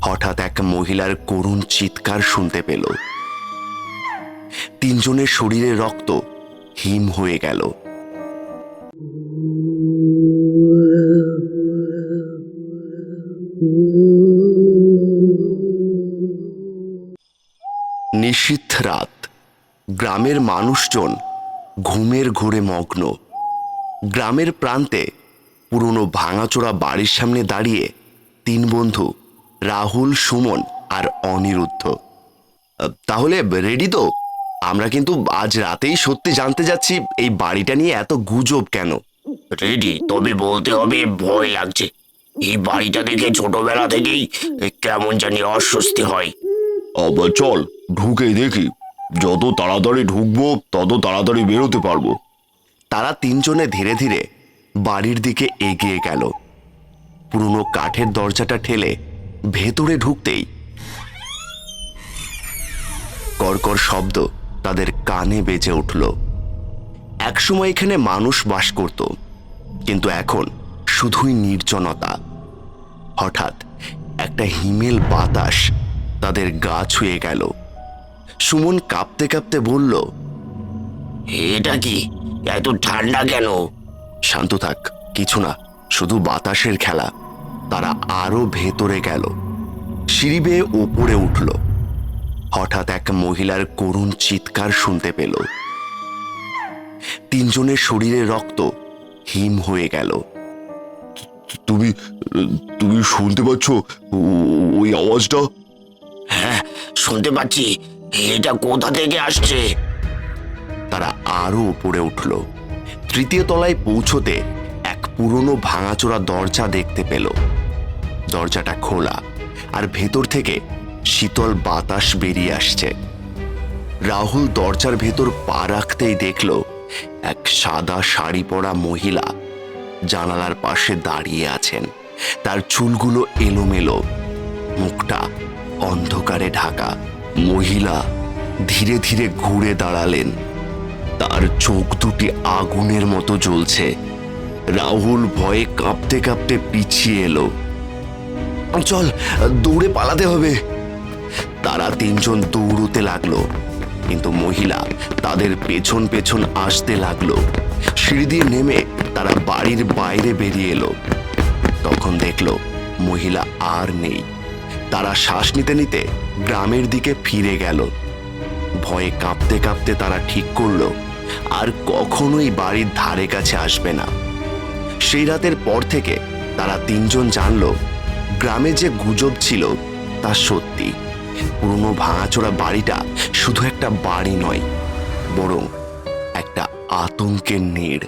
হঠাৎ এক মহিলার করুণ চিৎকার শুনতে পেল। তিনজনের শরীরে রক্ত হিম হয়ে গেল। নিশীথ রাত, গ্রামের মানুষজন ঘুমের ঘোরে মগ্ন। গ্রামের প্রান্তে পুরনো ভাঙাচোরা বাড়ির সামনে দাঁড়িয়ে তিন বন্ধু, রাহুল, সুমন আর অনিরুদ্ধ। তাহলে রেডি তো? আমরা কিন্তু আজ রাতেই সত্যি জানতে যাচ্ছি এই বাড়িটা নিয়ে এত গুজব কেন। রেডি, তবে বলতে হবে ভয় লাগছে। এই বাড়িটা দেখে ছোটবেলা থেকেই কেমন জানি অস্বস্তি হয়। আবার চল ঢুকে দেখি, যত তাড়াতাড়ি ঢুকবো তত তাড়াতাড়ি বেরোতে পারবো। তারা তিনজনে ধীরে ধীরে বাড়ির দিকে এগিয়ে গেল। পুরনো কাঠের দরজাটা ঠেলে ভেতরে ঢুকতেই কড়কড় শব্দ তাদের কানে বেজে উঠল। একসময় এখানে মানুষ বাস করত, কিন্তু এখন শুধুই নির্জনতা। হঠাৎ একটা হিমেল বাতাস তাদের গা ছুঁয়ে গেল। সুমন কাঁপতে কাঁপতে বলল, এটা কি? এত ঠান্ডা কেন? শান্ত থাক, কিছু না, শুধু বাতাসের খেলা। তারা আরো ভেতরে গেল, সিঁড়ি বেয়ে ওপরে উঠল। হঠাৎ এক মহিলার করুণ চিৎকার শুনতে পেল। তিনজনের শরীরে রক্ত হিম হয়ে গেল। তুমি তুমি শুনতে পাচ্ছ ওই আওয়াজটা? হ্যাঁ, শুনতে পাচ্ছি। এটা কোথা থেকে আসছে? তারা আরো উপরে উঠল। তৃতীয় তলায় পৌঁছতে এক পুরনো ভাঙাচোরা দরজা দেখতে পেল। দরজাটা খোলা আর ভেতর থেকে শীতল বাতাস বেরিয়ে আসছে। রাহুল দরজার ভেতর পা রাখতেই দেখল এক সাদা শাড়ি পরা মহিলা জানালার পাশে দাঁড়িয়ে আছেন। তার চুলগুলো এলোমেলো, মুখটা অন্ধকারে ঢাকা। মহিলা ধীরে ধীরে ঘুরে দাঁড়ালেন। তার চোখ দুটি আগুনের মতো জ্বলছে। রাহুল ভয়ে কাঁপতে কাঁপতে পিছিয়ে এলো। চল, দৌড়ে পালাতে হবে। তারা তিনজন দৌড়তে লাগলো, কিন্তু মহিলা তাদের পেছন পেছন আসতে লাগলো। সিঁড়ি দিয়ে নেমে তারা বাড়ির বাইরে বেরিয়ে এলো। তখন দেখলো মহিলা আর নেই। তারা শ্বাস নিতে নিতে গ্রামের দিকে ফিরে গেল। ভয়ে কাঁপতে কাঁপতে তারা ঠিক করলো আর কখনোই বাড়ির ধারে কাছে আসবে না। সেই রাতের পর থেকে তারা তিনজন জানলো গ্রামে যে গুজব ছিল তা সত্যি। পুরনো ভাঙাচোরা বাড়িটা শুধু একটা বাড়ি নয়, বরং একটা আতঙ্কের নীড়।